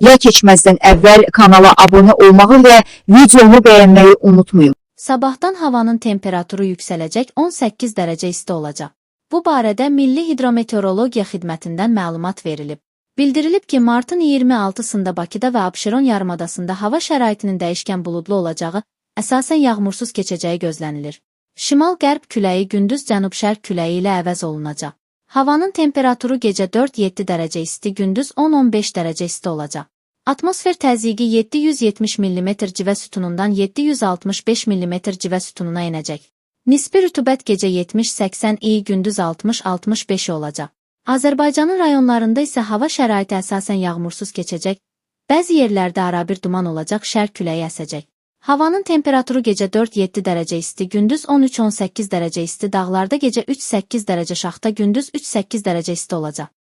Yay keçməzdən əvvəl kanala abunə olmağı və videomu bəyənməyi unutmayın. Sabahdan havanın temperaturu yüksələcək, 18 dərəcə isti olacaq. Bu barədə Milli Hidrometeorologiya Xidmətindən məlumat verilib. Bildirilib ki, martın 26-sında Bakıda və Abşeron yarımadasında hava şəraitinin dəyişkən buludlu olacağı, əsasən yağmursuz keçəcəyi gözlənilir. Şimal-qərb küləyi gündüz cənub-şərq küləyi ilə əvəz olunacaq. Havanın temperaturu gecə 4-7 dərəcə isti, gündüz 10-15 dərəcə isti olacaq. Atmosfer təzyiqi 770 mm civə sütunundan 765 mm civə sütununa enəcək. Nisbi rütubət gecə 70-80 gündüz 60-65 olacaq. Azərbaycanın rayonlarında isə hava şəraiti əsasən yağmursuz keçəcək, bəzi yerlərdə arabir duman olacaq, şərq küləyi əsəcək. Havanın temperaturu gecə 4-7 dərəcə isti, gündüz 13-18 dərəcə isti, dağlarda gecə 3-8 dərəcə şaxta, gündüz 3-8 dərəcə isti olacaq.